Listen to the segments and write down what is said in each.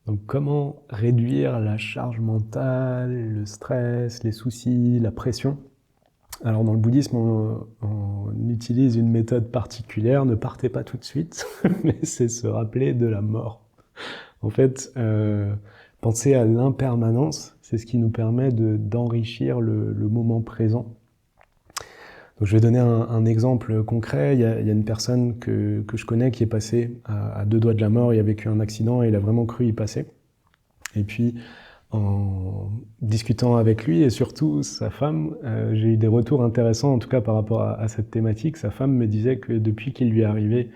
Donc comment réduire la charge mentale, le stress, les soucis, la pression? Alors dans le bouddhisme, on utilise une méthode particulière, ne partez pas tout de suite, mais c'est se rappeler de la mort. En fait, penser à l'impermanence, c'est ce qui nous permet d'enrichir le moment présent. Donc je vais donner un exemple concret. Il y a une personne que je connais qui est passée à deux doigts de la mort. Il a vécu un accident et il a vraiment cru y passer. Et puis, en discutant avec lui et surtout sa femme, j'ai eu des retours intéressants, en tout cas par rapport à cette thématique. Sa femme me disait que depuis qu'il lui est arrivé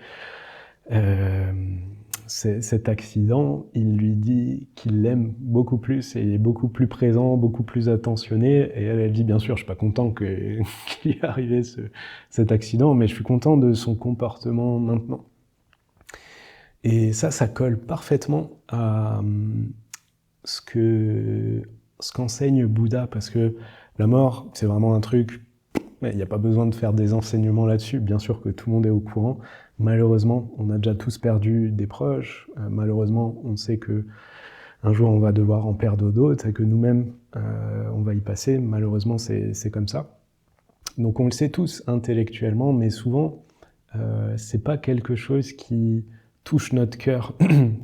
cet accident, il lui dit qu'il l'aime beaucoup plus et est beaucoup plus présent, beaucoup plus attentionné. Et elle dit, bien sûr, je suis pas content qu'il lui est arrivé cet accident, mais je suis content de son comportement maintenant. Et ça colle parfaitement à ce qu'enseigne Bouddha, parce que la mort, c'est vraiment un truc, il n'y a pas besoin de faire des enseignements là-dessus, bien sûr que tout le monde est au courant. Malheureusement, on a déjà tous perdu des proches, malheureusement, on sait que un jour on va devoir en perdre d'autres, et que nous-mêmes, on va y passer, malheureusement c'est comme ça. Donc on le sait tous intellectuellement, mais souvent, c'est pas quelque chose qui touche notre cœur.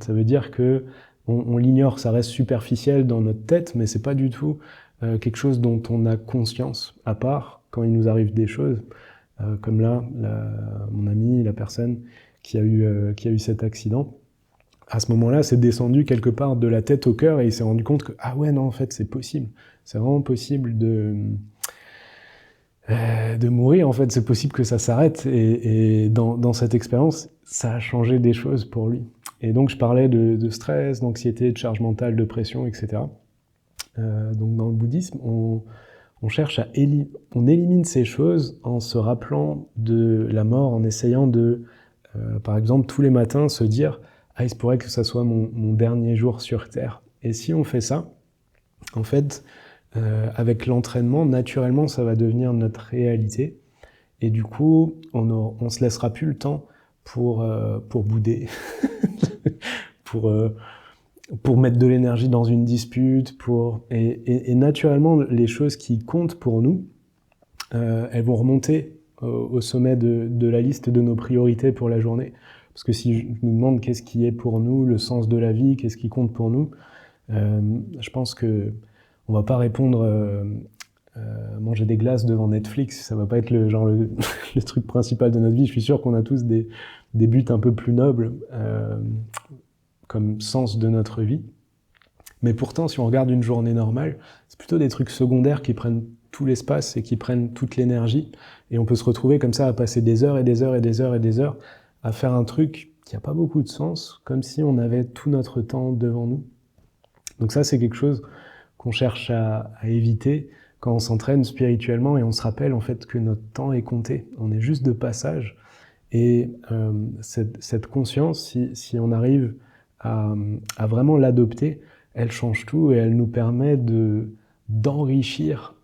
Ça veut dire que on l'ignore, ça reste superficiel dans notre tête, mais c'est pas du tout quelque chose dont on a conscience, à part quand il nous arrive des choses, comme là, mon ami, la personne qui a eu cet accident. À ce moment-là, c'est descendu quelque part de la tête au cœur et il s'est rendu compte que, ah ouais, non, en fait, c'est possible. C'est vraiment possible de mourir, en fait, c'est possible que ça s'arrête. Et dans cette expérience, ça a changé des choses pour lui. Et donc, je parlais de stress, d'anxiété, de charge mentale, de pression, etc. Donc, dans le bouddhisme, on cherche on élimine ces choses en se rappelant de la mort, en essayant de, par exemple, tous les matins, se dire « Ah, il se pourrait que ça soit mon dernier jour sur Terre ». Et si on fait ça, en fait, avec l'entraînement, naturellement, ça va devenir notre réalité. Et du coup, on se laissera plus le temps pour bouder, pour mettre de l'énergie dans une dispute, et naturellement, les choses qui comptent pour nous, elles vont remonter au sommet de la liste de nos priorités pour la journée. Parce que si je me demande qu'est-ce qui est pour nous, le sens de la vie, qu'est-ce qui compte pour nous, je pense que on va pas répondre manger des glaces devant Netflix, ça va pas être le truc principal de notre vie. Je suis sûr qu'on a tous des buts un peu plus nobles comme sens de notre vie. Mais pourtant, si on regarde une journée normale, c'est plutôt des trucs secondaires qui prennent tout l'espace et qui prennent toute l'énergie. Et on peut se retrouver comme ça à passer des heures et des heures et des heures et des heures à faire un truc qui n'a pas beaucoup de sens, comme si on avait tout notre temps devant nous. Donc ça, c'est quelque chose qu'on cherche à éviter quand on s'entraîne spirituellement et on se rappelle en fait que notre temps est compté. On est juste de passage. Et cette conscience, si on arrive à vraiment l'adopter, elle change tout et elle nous permet d'enrichir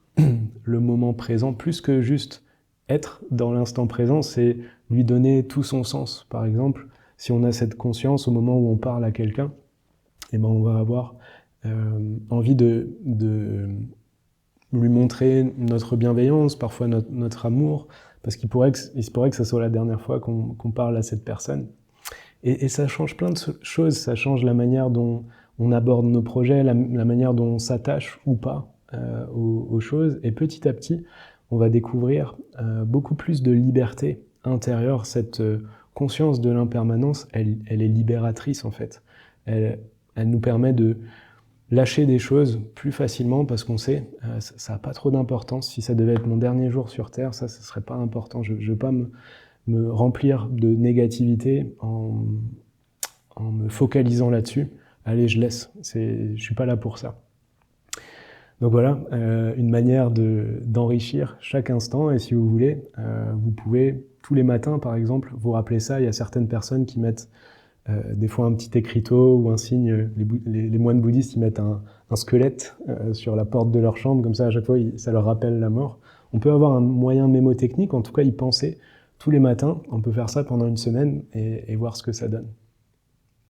le moment présent, plus que juste être dans l'instant présent, c'est lui donner tout son sens. Par exemple, si on a cette conscience au moment où on parle à quelqu'un, eh ben on va avoir envie de lui montrer notre bienveillance, parfois notre amour, parce il se pourrait que ça soit la dernière fois qu'on parle à cette personne. Et ça change plein de choses, ça change la manière dont on aborde nos projets, la manière dont on s'attache ou pas aux choses. Et petit à petit, on va découvrir beaucoup plus de liberté intérieure. Cette conscience de l'impermanence, elle est libératrice en fait. Elle nous permet de lâcher des choses plus facilement parce qu'on sait, ça n'a pas trop d'importance. Si ça devait être mon dernier jour sur Terre, ça serait pas important. Je ne veux pas me remplir de négativité en me focalisant là-dessus. Allez, je laisse. Je suis pas là pour ça. Donc voilà, une manière d'enrichir chaque instant. Et si vous voulez, vous pouvez tous les matins, par exemple, vous rappeler ça. Il y a certaines personnes qui mettent des fois un petit écriteau ou un signe. Les moines bouddhistes, ils mettent un squelette sur la porte de leur chambre. Comme ça, à chaque fois, ça leur rappelle la mort. On peut avoir un moyen mémotechnique, en tout cas y penser tous les matins. On peut faire ça pendant une semaine et voir ce que ça donne.